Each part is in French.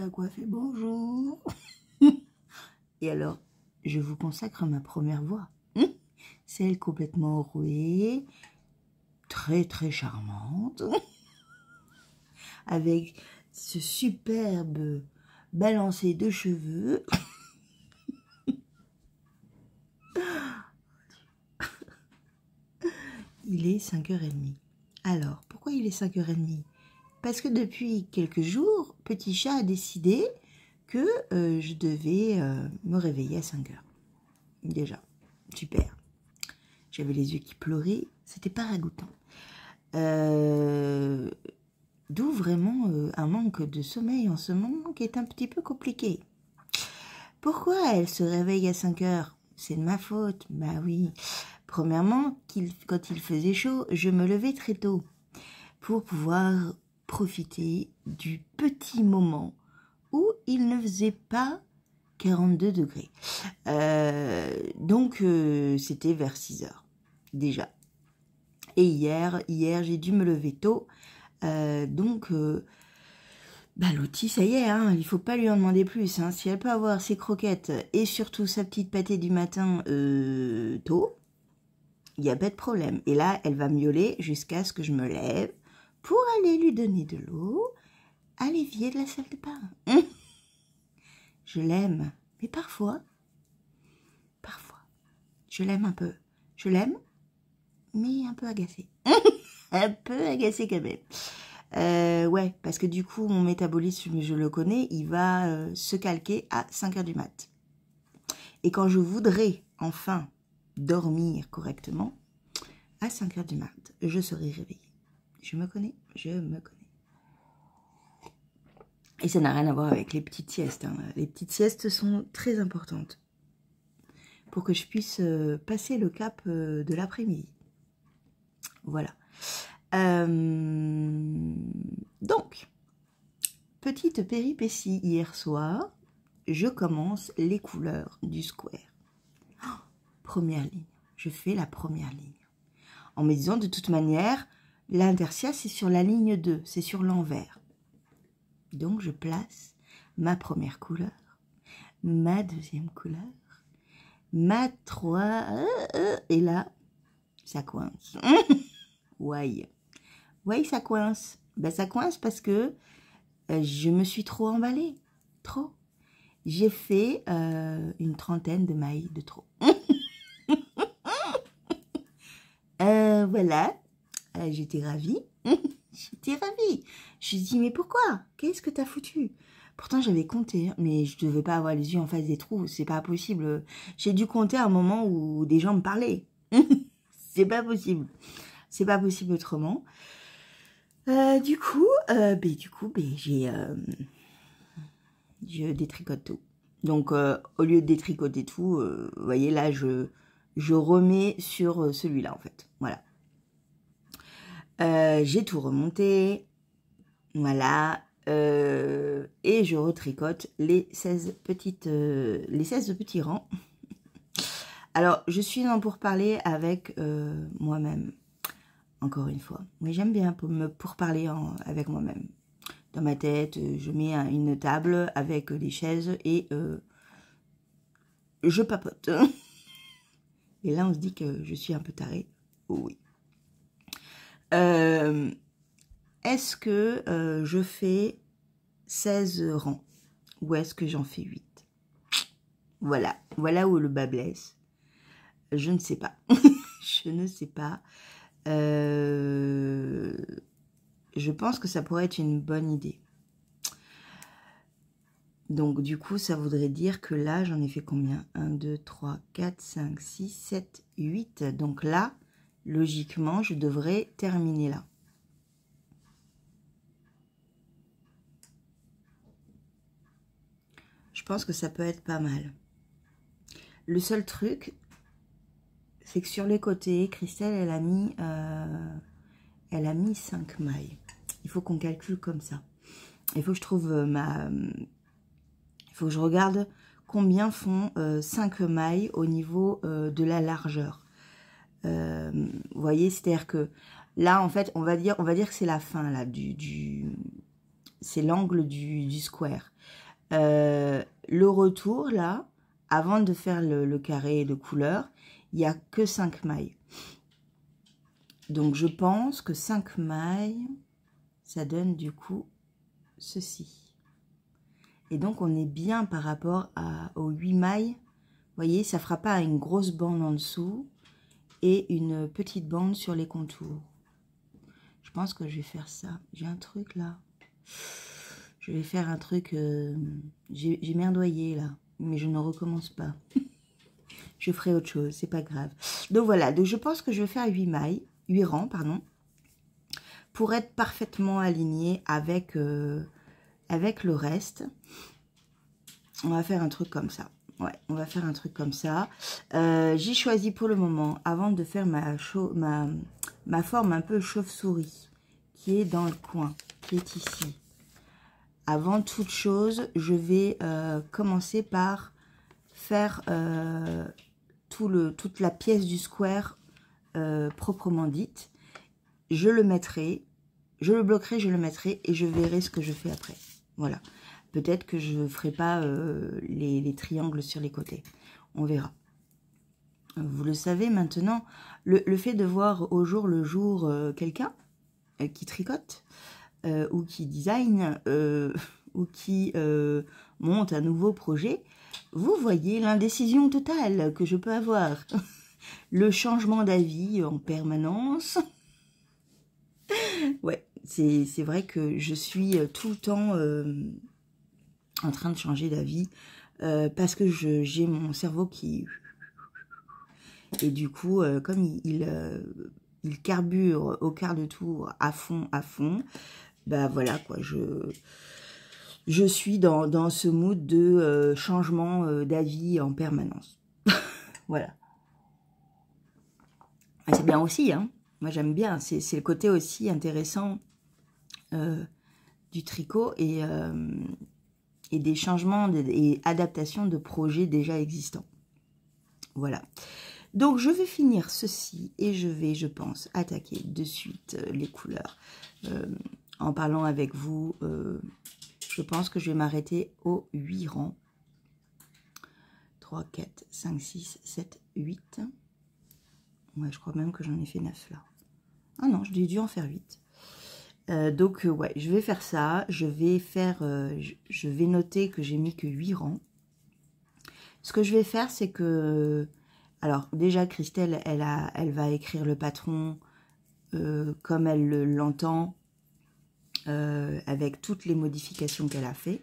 a coiffé, bonjour. Et alors, je vous consacre ma première voix. Celle complètement rouée, très très charmante, avec ce superbe balancé de cheveux. Il est 5h30. Alors, pourquoi il est 5h30? Parce que depuis quelques jours, Petit Chat a décidé que je devais me réveiller à 5h. Déjà, super. J'avais les yeux qui pleuraient, c'était pas ragoûtant. D'où vraiment un manque de sommeil en ce moment qui est un petit peu compliqué. Pourquoi elle se réveille à 5h? C'est de ma faute. Bah oui. Premièrement, quand il faisait chaud, je me levais très tôt pour pouvoir profiter du petit moment où il ne faisait pas 42 degrés. Donc, c'était vers 6h déjà. Et hier j'ai dû me lever tôt. Donc, Lottie, ça y est, hein, il faut pas lui en demander plus. Hein. Si elle peut avoir ses croquettes et surtout sa petite pâtée du matin tôt, il n'y a pas de problème. Et là, elle va miauler jusqu'à ce que je me lève pour aller lui donner de l'eau à l'évier de la salle de bain. Je l'aime, mais parfois, je l'aime un peu. Je l'aime, mais un peu agacée. Un peu agacée quand même. Ouais, parce que du coup, mon métabolisme, je le connais, il va se calquer à 5h du mat. Et quand je voudrais enfin dormir correctement, à 5h du mat, je serai réveillée. Je me connais. Et ça n'a rien à voir avec les petites siestes. Hein. Les petites siestes sont très importantes pour que je puisse passer le cap de l'après-midi. Voilà. Donc, petite péripétie hier soir, je commence les couleurs du square. Oh, première ligne. Je fais la première ligne. En me disant, de toute manière, l'interstice, c'est sur la ligne 2, c'est sur l'envers. Donc, je place ma première couleur, ma deuxième couleur, ma 3, et là, ça coince. Ouais, ça coince. Ben, ça coince parce que je me suis trop emballée. Trop. J'ai fait une trentaine de mailles de trop. Voilà. J'étais ravie. J'étais ravie. Je me suis dit, mais pourquoi? Qu'est-ce que t'as foutu? Pourtant, j'avais compté, mais je devais pas avoir les yeux en face des trous. C'est pas possible. J'ai dû compter à un moment où des gens me parlaient. C'est pas possible. C'est pas possible autrement. Du coup, je détricote tout. Donc, au lieu de détricoter tout, vous voyez, là, je remets sur celui-là, en fait. Voilà. J'ai tout remonté. Voilà. Et je retricote les 16 petits rangs. Alors, je suis dans pourparler avec moi-même. Encore une fois. Mais j'aime bien pour parler avec moi-même. Dans ma tête, je mets une table avec des chaises et je papote. Et là, on se dit que je suis un peu tarée. Oui. Est-ce que je fais 16 rangs ou est-ce que j'en fais 8? Voilà. Voilà où le bas blesse. Je ne sais pas. Je ne sais pas. Je pense que ça pourrait être une bonne idée. Donc, du coup, ça voudrait dire que là, j'en ai fait combien? 1, 2, 3, 4, 5, 6, 7, 8. Donc là, logiquement, je devrais terminer là. Je pense que ça peut être pas mal. Le seul truc, c'est que sur les côtés, Christelle, elle a mis 5 mailles. Il faut qu'on calcule comme ça. Il faut que je trouve il faut que je regarde combien font 5 mailles au niveau de la largeur. Vous voyez, c'est-à-dire que là, en fait, on va dire que c'est la fin là, c'est l'angle du square. Le retour, là, avant de faire le carré de couleur, il n'y a que 5 mailles. Donc, je pense que 5 mailles, ça donne du coup ceci. Et donc, on est bien par rapport aux 8 mailles. Vous voyez, ça ne fera pas une grosse bande en dessous et une petite bande sur les contours. Je pense que je vais faire ça. J'ai un truc là. Je vais faire un truc... j'ai merdoyé là. Mais je ne recommence pas. Je ferai autre chose, c'est pas grave. Donc voilà, donc je pense que je vais faire 8 mailles, 8 rangs, pardon, pour être parfaitement aligné avec, avec le reste. On va faire un truc comme ça. Ouais, on va faire un truc comme ça. J'ai choisi pour le moment, avant de faire ma forme un peu chauve-souris, qui est dans le coin, qui est ici. Avant toute chose, je vais commencer par faire toute la pièce du square proprement dite. Je le mettrai, je le bloquerai, je le mettrai et je verrai ce que je fais après. Voilà. Peut-être que je ne ferai pas les triangles sur les côtés. On verra. Vous le savez maintenant, le fait de voir au jour le jour quelqu'un qui tricote ou qui design ou qui monte un nouveau projet, vous voyez l'indécision totale que je peux avoir. Le changement d'avis en permanence. Ouais, c'est vrai que je suis tout le temps en train de changer d'avis parce que j'ai mon cerveau qui... Et du coup, comme il carbure au quart de tour à fond, bah voilà quoi, je suis dans ce mood de changement d'avis en permanence. Voilà. C'est bien aussi, hein. Moi j'aime bien, c'est le côté aussi intéressant du tricot et des changements et adaptations de projets déjà existants. Voilà. Donc, je vais finir ceci et je vais, je pense, attaquer de suite les couleurs. En parlant avec vous, je pense que je vais m'arrêter aux 8 rangs. 3, 4, 5, 6, 7, 8. Ouais, je crois même que j'en ai fait 9 là. Ah non, j'ai dû en faire 8. Donc, ouais, je vais faire ça. Je vais faire, je vais noter que j'ai mis que 8 rangs. Ce que je vais faire, c'est que... Alors, déjà, Christelle, elle va écrire le patron comme elle l'entend, avec toutes les modifications qu'elle a fait,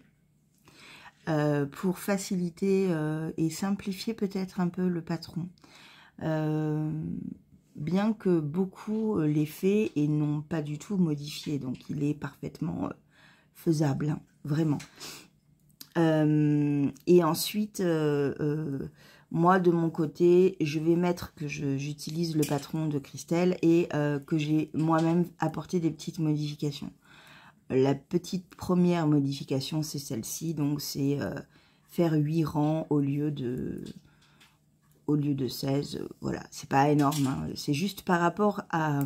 pour faciliter et simplifier peut-être un peu le patron. Bien que beaucoup l'aient fait et n'ont pas du tout modifié, donc il est parfaitement faisable, hein, vraiment. Et ensuite... moi, de mon côté, je vais mettre que j'utilise le patron de Christelle et que j'ai moi-même apporté des petites modifications. La petite première modification, c'est celle-ci. Donc, c'est faire 8 rangs au lieu de 16. Voilà, c'est pas énorme. Hein. C'est juste par rapport à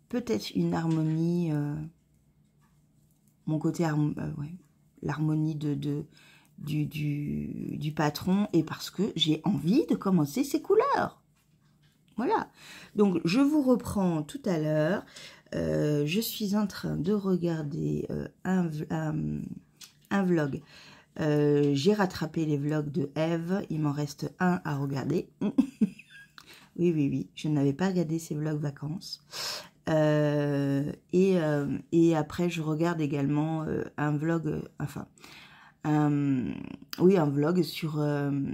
peut-être une harmonie. Mon côté, ouais, l'harmonie du patron et parce que j'ai envie de commencer ces couleurs. Voilà. Donc, je vous reprends tout à l'heure. Je suis en train de regarder un vlog. J'ai rattrapé les vlogs de Eve. Il m'en reste un à regarder. Oui, oui, oui. Je n'avais pas regardé ces vlogs vacances. Et après, je regarde également un vlog... enfin... oui, un vlog sur un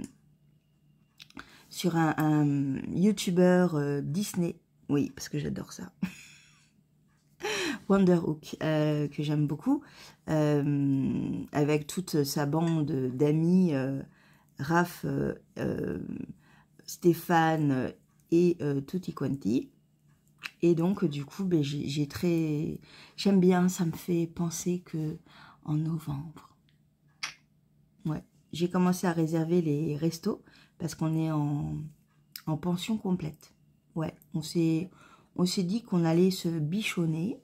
youtubeur Disney. Oui, parce que j'adore ça. Wonderhook, que j'aime beaucoup, avec toute sa bande d'amis, Raph, Stéphane et Tutti Quanti. Et donc, du coup, ben, j'aime bien, ça me fait penser que en novembre, ouais, j'ai commencé à réserver les restos parce qu'on est en pension complète. Ouais, on s'est dit qu'on allait se bichonner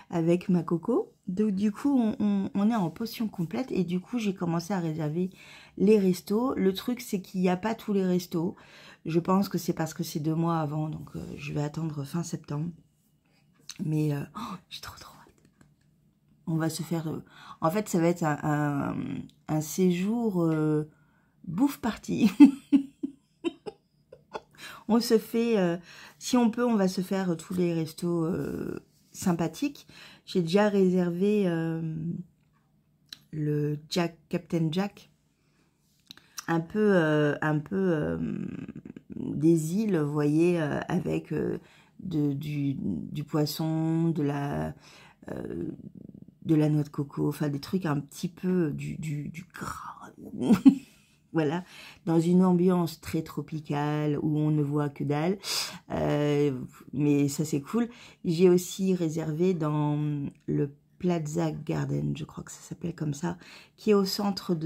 avec ma coco Donc du coup, on est en potion complète et du coup, j'ai commencé à réserver les restos. Le truc, c'est qu'il n'y a pas tous les restos. Je pense que c'est parce que c'est 2 mois avant, donc je vais attendre fin septembre. Mais j'ai trop hâte. On va se faire... en fait, ça va être un séjour bouffe party. On se fait... si on peut, on va se faire tous les restos sympathiques. J'ai déjà réservé le Captain Jack. Un peu des îles, vous voyez, avec du poisson, de la noix de coco, enfin des trucs un petit peu du gras. Voilà, dans une ambiance très tropicale où on ne voit que dalle, mais ça c'est cool. J'ai aussi réservé dans le Plaza Garden, je crois que ça s'appelle comme ça, qui est au centre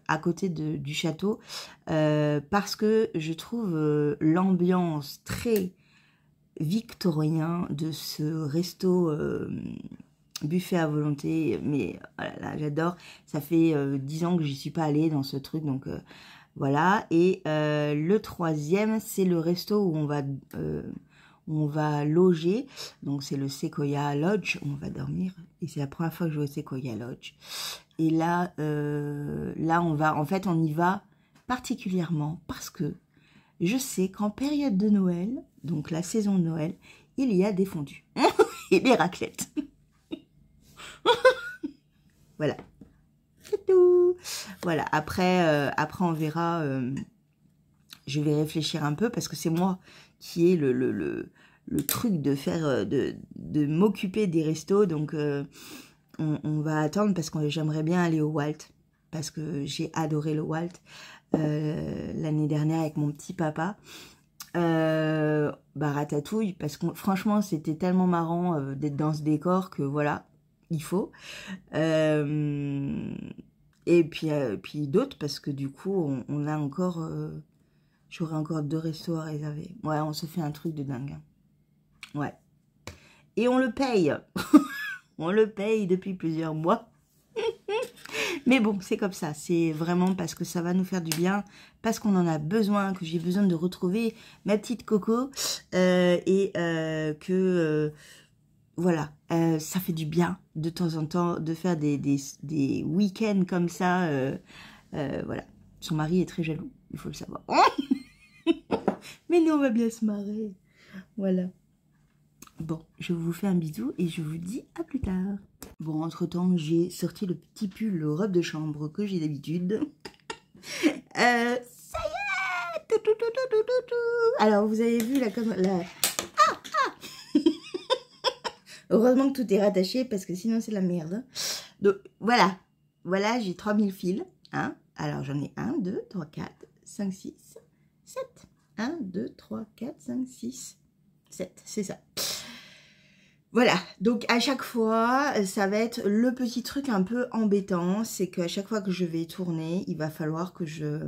à côté du château, parce que je trouve l'ambiance très victorien de ce resto buffet à volonté, mais voilà, j'adore. Ça fait 10 ans que j'y suis pas allée dans ce truc, donc voilà. Et le troisième, c'est le resto où on va loger. Donc c'est le Sequoia Lodge, on va dormir. Et c'est la première fois que je vais au Sequoia Lodge. Et là, on y va particulièrement parce que je sais qu'en période de Noël, donc la saison de Noël, il y a des fondus et des raclettes. Voilà, c'est tout. Voilà, après on verra. Je vais réfléchir un peu parce que c'est moi qui ai le truc de faire, de m'occuper des restos. Donc, on va attendre parce que j'aimerais bien aller au Walt. Parce que j'ai adoré le Walt l'année dernière avec mon petit papa. Ratatouille, parce que franchement, c'était tellement marrant d'être dans ce décor que voilà. Il faut. Et puis d'autres, parce que du coup, on a encore... j'aurai encore 2 restos à réserver. Ouais, on se fait un truc de dingue. Hein. Ouais. Et on le paye. On le paye depuis plusieurs mois. Mais bon, c'est comme ça. C'est vraiment parce que ça va nous faire du bien, parce qu'on en a besoin, que j'ai besoin de retrouver ma petite Coco. Et que... voilà, ça fait du bien de temps en temps de faire des week-ends comme ça. Voilà, son mari est très jaloux, il faut le savoir. Mais nous, on va bien se marrer. Voilà. Bon, je vous fais un bisou et je vous dis à plus tard. Bon, entre-temps, j'ai sorti le petit pull, le robe de chambre que j'ai d'habitude. Ça y est. Alors, vous avez vu la... Heureusement que tout est rattaché parce que sinon c'est la merde. Donc voilà, voilà, j'ai 3000 fils. Hein. Alors j'en ai 1, 2, 3, 4, 5, 6, 7. 1, 2, 3, 4, 5, 6, 7. C'est ça. Voilà, donc à chaque fois, ça va être le petit truc un peu embêtant. C'est qu'à chaque fois que je vais tourner, il va falloir que je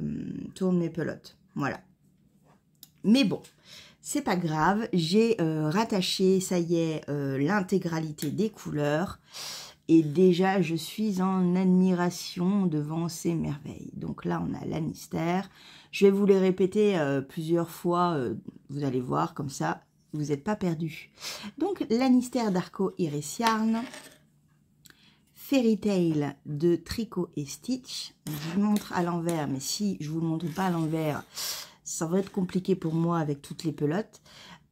tourne mes pelotes. Voilà. Mais bon. C'est pas grave, j'ai rattaché, ça y est, l'intégralité des couleurs. Et déjà, je suis en admiration devant ces merveilles. Donc là, on a Lannister. Je vais vous les répéter plusieurs fois, vous allez voir, comme ça, vous n'êtes pas perdus. Donc, Lannister d'Arco Iris Yarn. Fairy Tail de Tricot et Stitch. Je vous le montre à l'envers, mais si je vous le montre pas à l'envers... ça va être compliqué pour moi avec toutes les pelotes.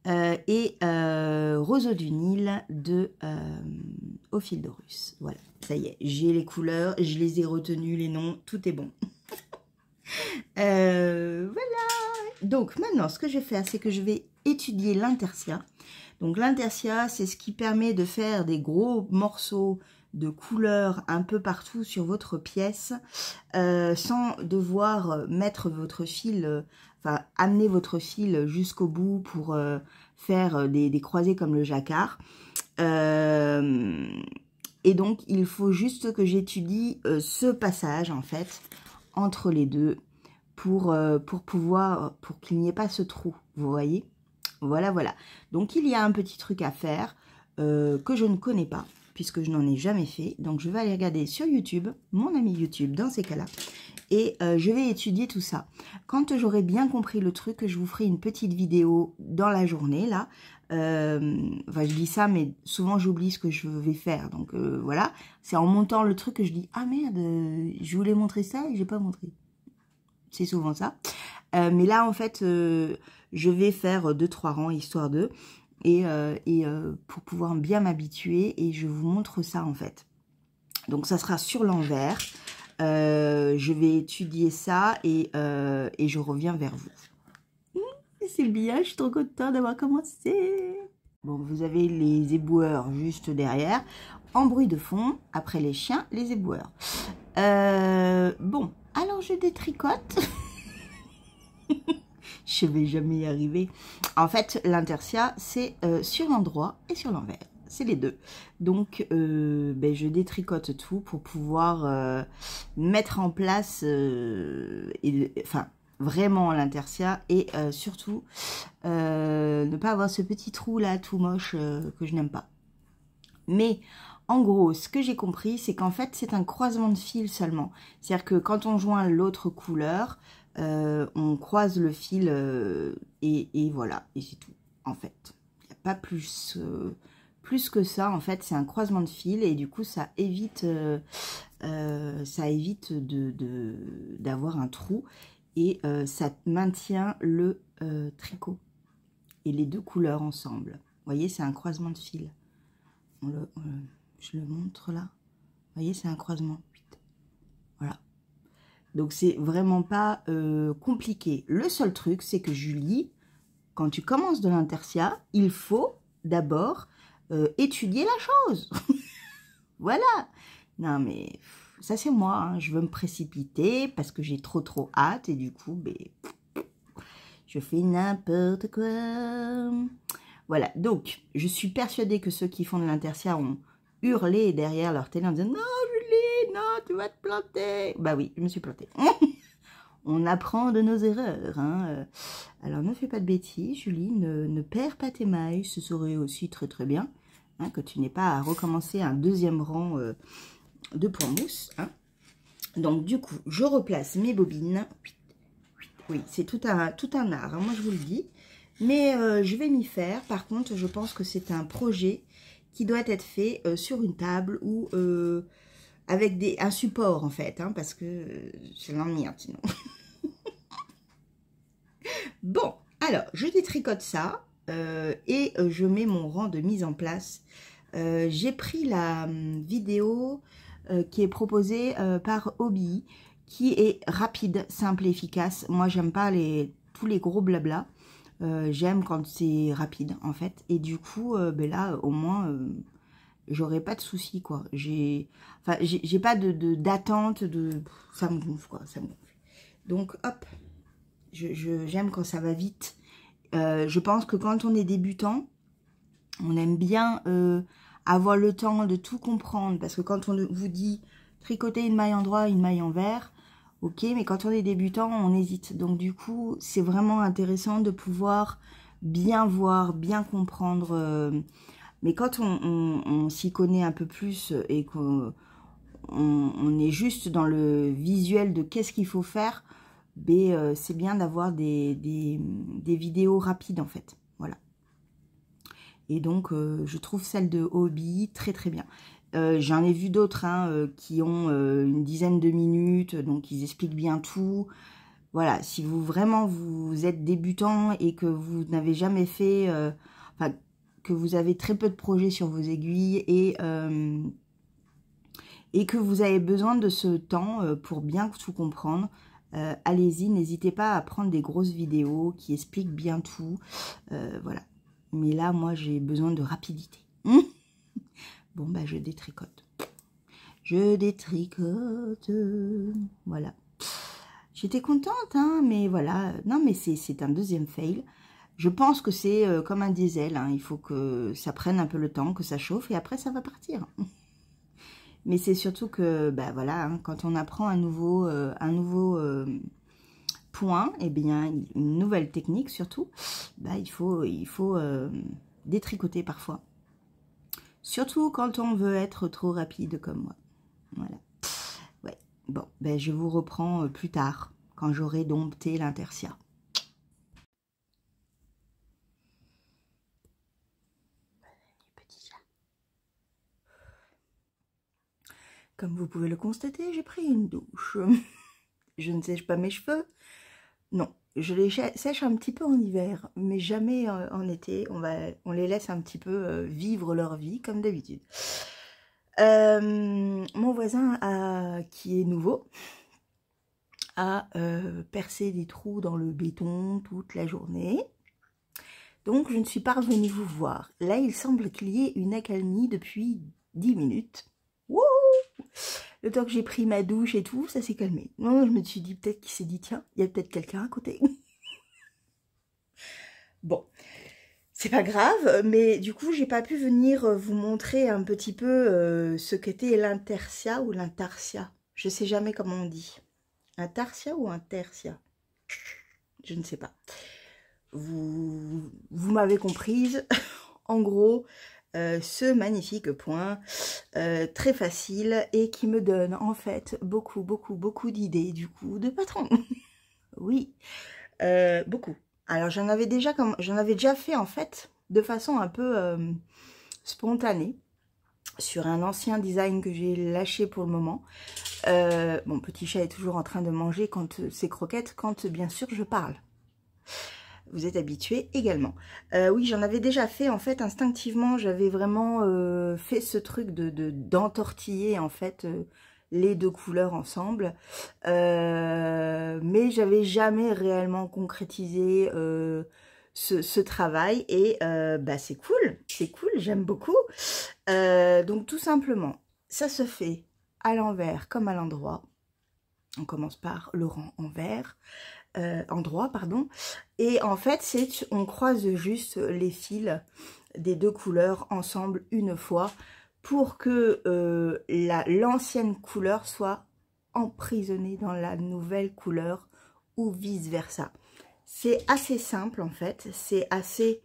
Et Roseau du Nil de Au fil d'Horus. Voilà, ça y est, j'ai les couleurs, je les ai retenues, les noms, tout est bon. Voilà. Donc maintenant, ce que je vais faire, c'est que je vais étudier l'intersia. Donc l'intersia, c'est ce qui permet de faire des gros morceaux de couleurs un peu partout sur votre pièce sans devoir mettre votre fil, enfin amener votre fil jusqu'au bout pour faire des croisés comme le jacquard. Et donc il faut juste que j'étudie ce passage en fait entre les deux pour qu'il n'y ait pas ce trou, vous voyez. Voilà, voilà. Donc il y a un petit truc à faire que je ne connais pas. puisque je n'en ai jamais fait. Donc, je vais aller regarder sur YouTube, mon ami YouTube, dans ces cas-là. Et je vais étudier tout ça. Quand j'aurai bien compris le truc, je vous ferai une petite vidéo dans la journée, là. Enfin, je dis ça, mais souvent, j'oublie ce que je vais faire. Donc, voilà. C'est en montant le truc que je dis, ah merde, je voulais montrer ça et j'ai pas montré. C'est souvent ça. Mais là, en fait, je vais faire 2-3 rangs, histoire de... Et pour pouvoir bien m'habituer, et je vous montre ça, en fait. Donc, ça sera sur l'envers. Je vais étudier ça et je reviens vers vous. C'est bien, je suis trop contente d'avoir commencé. Bon, vous avez les éboueurs juste derrière. En bruit de fond, après les chiens, les éboueurs. Bon, alors je détricote. Je vais jamais y arriver. En fait, l'intersia, c'est sur l'endroit et sur l'envers. C'est les deux. Donc, je détricote tout pour pouvoir mettre en place, vraiment l'intersia et surtout ne pas avoir ce petit trou là tout moche que je n'aime pas. Mais en gros, ce que j'ai compris, c'est qu'en fait, c'est un croisement de fil seulement. C'est-à-dire que quand on joint l'autre couleur, on croise le fil et voilà, et c'est tout, en fait. Il n'y a pas plus que ça, en fait, c'est un croisement de fil et du coup, ça évite d'avoir un trou et ça maintient le tricot et les deux couleurs ensemble. Vous voyez, c'est un croisement de fil. Je le montre là. Vous voyez, c'est un croisement. Voilà. Donc, c'est vraiment pas compliqué. Le seul truc, c'est que Julie, quand tu commences de l'intersia, il faut d'abord étudier la chose. Voilà. Non, mais ça, c'est moi. Hein. Je veux me précipiter parce que j'ai trop hâte. Et du coup, je fais n'importe quoi. Voilà. Donc, je suis persuadée que ceux qui font de l'intersia ont hurlé derrière leur télé en disant « Non, Julie, non, tu vas te planter !» Bah oui, je me suis plantée. On apprend de nos erreurs. Hein. Alors, ne fais pas de bêtises, Julie. Ne perds pas tes mailles. Ce serait aussi très bien hein, que tu n'aies pas à recommencer un deuxième rang de point mousse. Hein. Donc, du coup, je replace mes bobines. Oui, c'est tout un art, hein, moi je vous le dis. Mais je vais m'y faire. Par contre, je pense que c'est un projet qui doit être fait sur une table ou avec un support en fait. Hein, parce que c'est l'ennui sinon. Bon, alors, je détricote ça et je mets mon rang de mise en place. J'ai pris la vidéo qui est proposée par Hobby, qui est rapide, simple et efficace. Moi, j'aime pas tous les gros blabla. J'aime quand c'est rapide, en fait. Et du coup, là, au moins, j'aurai pas de soucis, quoi. J'ai pas d'attente, ça me gonfle, quoi. Ça me gonfle. Donc, hop. J'aime quand ça va vite. Je pense que quand on est débutant, on aime bien avoir le temps de tout comprendre. Parce que quand on vous dit tricoter une maille en droit, une maille envers, ok, mais quand on est débutant, on hésite. Donc du coup, c'est vraiment intéressant de pouvoir bien voir, bien comprendre. Mais quand on s'y connaît un peu plus et qu'on est juste dans le visuel de qu'est-ce qu'il faut faire, c'est bien d'avoir des vidéos rapides en fait. Voilà. Et donc, je trouve celle de Hobby très bien. J'en ai vu d'autres hein, qui ont une dizaine de minutes, donc ils expliquent bien tout. Voilà, si vous êtes débutant et que vous n'avez jamais fait, que vous avez très peu de projets sur vos aiguilles et que vous avez besoin de ce temps pour bien tout comprendre, allez-y, n'hésitez pas à prendre des grosses vidéos qui expliquent bien tout. Voilà. Mais là, moi, j'ai besoin de rapidité. Bon, je détricote. Je détricote. Voilà. J'étais contente, hein, mais voilà. Non, mais c'est un deuxième fail. Je pense que c'est comme un diesel. Hein. Il faut que ça prenne un peu le temps, que ça chauffe, et après, ça va partir. Mais c'est surtout que, voilà, hein, quand on apprend un nouveau point, et bien, une nouvelle technique surtout, il faut détricoter parfois. Surtout quand on veut être trop rapide comme moi. Voilà. Ouais. Bon, ben je vous reprends plus tard, quand j'aurai dompté l'intertia. Petit chat. Comme vous pouvez le constater, j'ai pris une douche. Je ne sèche pas mes cheveux. Non, je les sèche un petit peu en hiver, mais jamais en été. On les laisse un petit peu vivre leur vie, comme d'habitude. Mon voisin, qui est nouveau, a percé des trous dans le béton toute la journée. Donc, je ne suis pas revenue vous voir. Là, il semble qu'il y ait une accalmie depuis 10 minutes. Wouh! Le temps que j'ai pris ma douche et tout, ça s'est calmé. Non, je me suis dit peut-être qu'il s'est dit, tiens, il y a peut-être quelqu'un à côté. Bon, c'est pas grave, mais du coup, j'ai pas pu venir vous montrer un petit peu ce qu'était l'intertia ou l'intarsia. Je sais jamais comment on dit. Un tarsia ou un tertia? Je ne sais pas. Vous m'avez comprise. En gros, ce magnifique point très facile et qui me donne en fait beaucoup d'idées du coup de patron. Oui, beaucoup. Alors j'en avais déjà fait en fait de façon un peu spontanée sur un ancien design que j'ai lâché pour le moment. Mon petit chat est toujours en train de manger ses croquettes quand bien sûr je parle. Vous êtes habitués également. Oui, j'en avais déjà fait, en fait, instinctivement, j'avais vraiment fait ce truc d'entortiller, en fait, les deux couleurs ensemble. Mais j'avais jamais réellement concrétisé ce travail. Et bah, c'est cool, j'aime beaucoup. Donc, tout simplement, ça se fait à l'envers comme à l'endroit. On commence par le rang en vert. Endroit, pardon, et en fait on croise juste les fils des deux couleurs ensemble une fois pour que l'ancienne couleur soit emprisonnée dans la nouvelle couleur ou vice versa. C'est assez simple en fait, c'est assez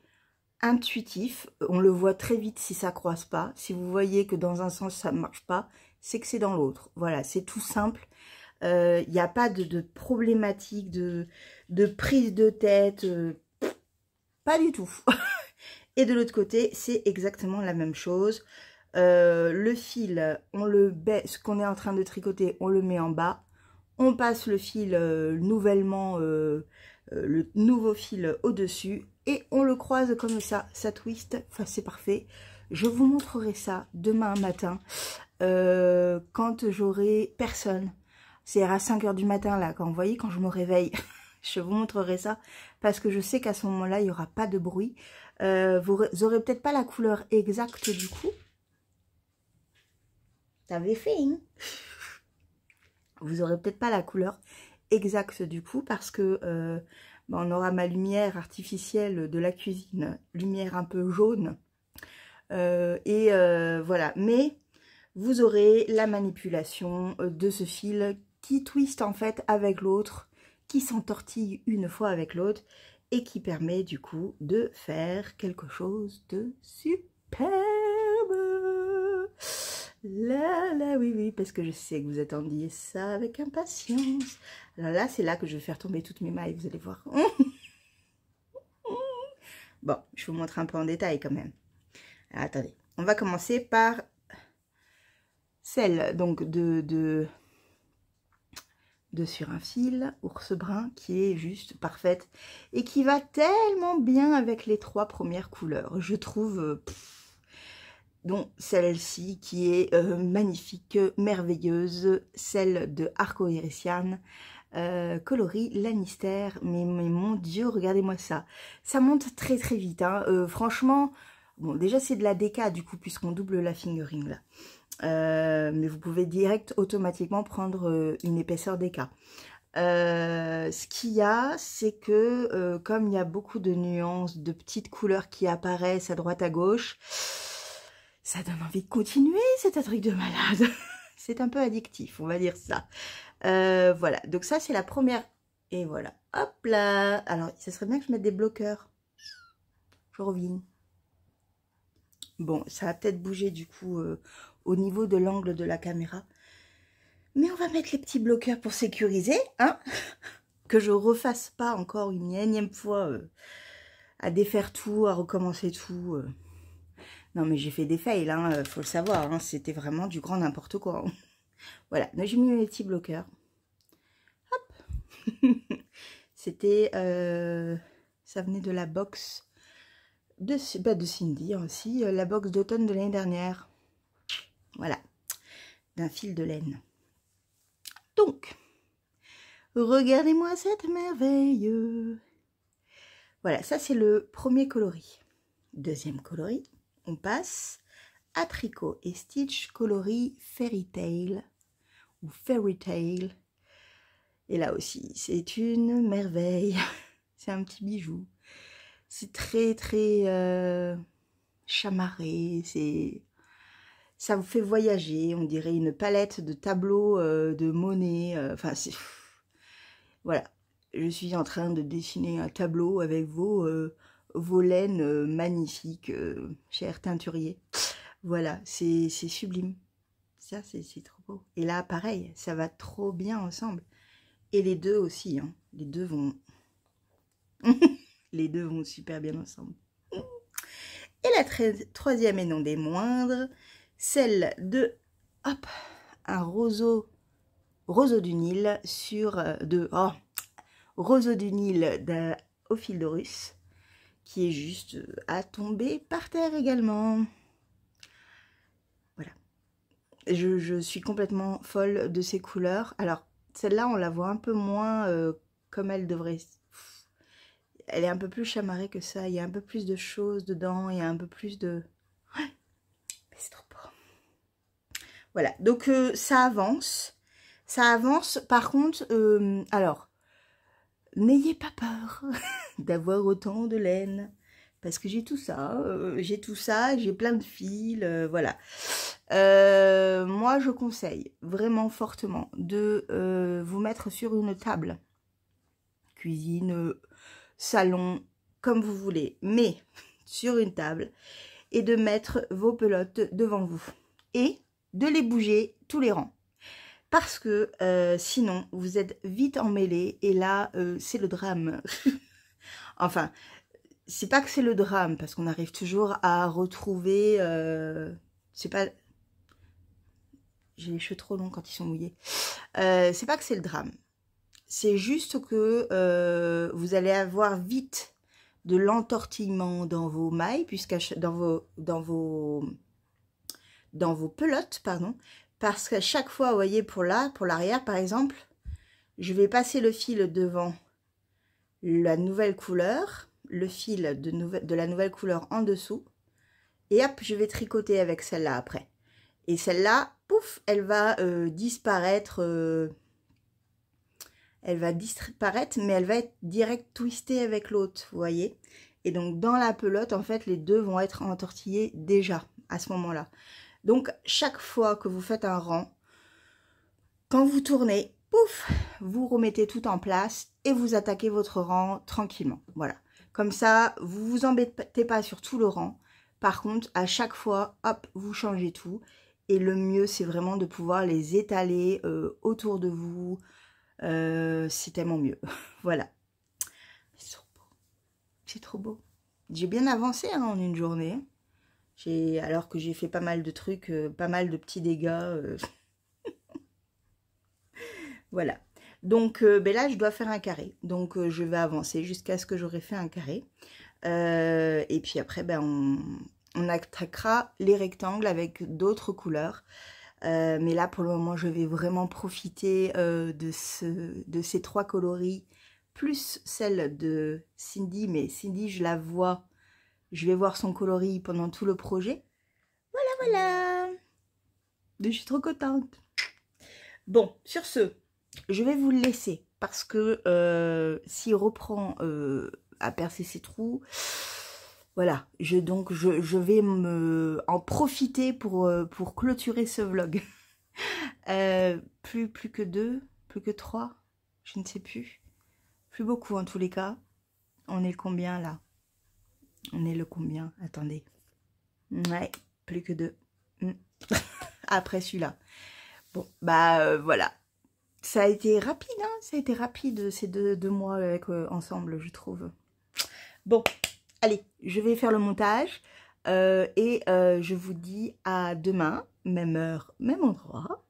intuitif, on le voit très vite si ça croise pas. Si vous voyez que dans un sens ça ne marche pas, c'est que c'est dans l'autre. Voilà, c'est tout simple. Il n'y a pas de problématique, de prise de tête, pas du tout. Et de l'autre côté, c'est exactement la même chose. Le fil, ce qu'on est en train de tricoter, on le met en bas. On passe le fil nouvellement, le nouveau fil au-dessus. Et on le croise comme ça twist. Enfin, c'est parfait. Je vous montrerai ça demain matin, quand j'aurai personne. C'est à 5 h du matin, là, quand vous voyez, quand je me réveille, je vous montrerai ça, parce que je sais qu'à ce moment-là, il n'y aura pas de bruit. Vous n'aurez peut-être pas la couleur exacte du coup. T'avais fait, hein? Vous n'aurez peut-être pas la couleur exacte du coup, parce que on aura ma lumière artificielle de la cuisine, lumière un peu jaune. Voilà, mais vous aurez la manipulation de ce fil qui twiste en fait avec l'autre, qui s'entortille une fois avec l'autre et qui permet du coup de faire quelque chose de superbe. Là, oui, parce que je sais que vous attendiez ça avec impatience. Alors là, c'est là que je vais faire tomber toutes mes mailles, vous allez voir. Bon, je vous montre un peu en détail quand même. Alors, attendez, on va commencer par celle donc de sur un fil ours brun qui est juste parfaite et qui va tellement bien avec les trois premières couleurs, je trouve. Donc celle-ci qui est magnifique, merveilleuse, celle de Arco-Irisian, coloris Lannister. Mais mon Dieu, regardez-moi ça, ça monte très vite, hein. Franchement, bon, déjà c'est de la DK du coup puisqu'on double la fingering là. Mais vous pouvez direct automatiquement prendre une épaisseur DK. Ce qu'il y a, c'est que comme il y a beaucoup de nuances, de petites couleurs qui apparaissent à droite à gauche, ça donne envie de continuer, c'est un truc de malade. C'est un peu addictif, on va dire ça. Voilà, donc ça c'est la première. Et voilà, hop là. Alors, ça serait bien que je mette des bloqueurs. Je reviens. Bon, ça va peut-être bouger du coup au niveau de l'angle de la caméra. Mais on va mettre les petits bloqueurs pour sécuriser, hein. Que je refasse pas encore une énième fois à défaire tout, à recommencer tout. Non, mais j'ai fait des fails, hein, faut le savoir. Hein, c'était vraiment du grand n'importe quoi. Hein. Voilà, donc j'ai mis mes petits bloqueurs. Hop. C'était... ça venait de la box de Cindy aussi, la box d'automne de l'année dernière. Voilà, d'un fil de laine. Donc, regardez-moi cette merveille. Voilà, ça c'est le premier coloris. Deuxième coloris, on passe à tricot et stitch coloris Fairy Tale ou Fairy Tale. Et là aussi, c'est une merveille. C'est un petit bijou. C'est très chamarré. Ça vous fait voyager. On dirait une palette de tableaux de Monet. Enfin, c'est... Voilà. Je suis en train de dessiner un tableau avec vos laines magnifiques, cher teinturier. Voilà, c'est sublime. Ça, c'est trop beau. Et là, pareil, ça va trop bien ensemble. Et les deux aussi, hein. Les deux vont... les deux vont super bien ensemble. Et la troisième et non des moindres, celle de... Hop, un roseau du Nil sur... roseau du Nil au fil de russe, qui est juste à tomber par terre également. Voilà. Je suis complètement folle de ces couleurs. Alors, celle-là, on la voit un peu moins comme elle devrait. Elle est un peu plus chamarrée que ça. Il y a un peu plus de choses dedans. Il y a un peu plus de... Ouais, c'est trop beau. Voilà, donc ça avance. Ça avance. Par contre, alors, n'ayez pas peur d'avoir autant de laine. Parce que j'ai tout ça, j'ai plein de fils, voilà. Moi, je conseille vraiment fortement de vous mettre sur une table. Cuisine, salon, comme vous voulez. Mais sur une table. Et de mettre vos pelotes devant vous. Et de les bouger tous les rangs. Parce que sinon, vous êtes vite emmêlés. Et là, c'est le drame. Enfin... C'est pas que c'est le drame, parce qu'on arrive toujours à retrouver... c'est pas... J'ai les cheveux trop longs quand ils sont mouillés. C'est pas que c'est le drame. C'est juste que vous allez avoir vite de l'entortillement dans vos mailles, dans vos pelotes, pardon. Parce qu'à chaque fois, vous voyez, pour l'arrière, par exemple, je vais passer le fil devant la nouvelle couleur, le fil de la nouvelle couleur en dessous, et hop, je vais tricoter avec celle-là après. Et celle-là, pouf, elle va disparaître, mais elle va être direct twistée avec l'autre, vous voyez. Et donc, dans la pelote, en fait, les deux vont être entortillés déjà, à ce moment-là. Donc, chaque fois que vous faites un rang, quand vous tournez, pouf, vous remettez tout en place et vous attaquez votre rang tranquillement, voilà. Comme ça, vous vous embêtez pas sur tout le rang. Par contre, à chaque fois, hop, vous changez tout. Et le mieux, c'est vraiment de pouvoir les étaler autour de vous. C'est tellement mieux. Voilà. C'est trop beau. C'est trop beau. J'ai bien avancé hein, en une journée. Alors que j'ai fait pas mal de trucs, pas mal de petits dégâts. Voilà. Donc ben là, je dois faire un carré. Donc je vais avancer jusqu'à ce que j'aurai fait un carré. Et puis après, ben, on attaquera les rectangles avec d'autres couleurs. Mais là, pour le moment, je vais vraiment profiter de ces trois coloris, plus celle de Cindy. Mais Cindy, je la vois, je vais voir son coloris pendant tout le projet. Voilà, voilà. Je suis trop contente. Bon, sur ce, je vais vous le laisser parce que s'il reprend à percer ses trous, voilà, je vais en profiter pour clôturer ce vlog. Plus que 2, plus que 3, je ne sais plus. Plus beaucoup en tous les cas. On est le combien là? On est le combien? Attendez. Ouais, plus que 2. Après celui-là. Bon, bah voilà. Ça a été rapide, hein. Ça a été rapide ces deux mois avec, ensemble, je trouve. Bon, allez, je vais faire le montage. Et je vous dis à demain, même heure, même endroit.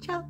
Ciao!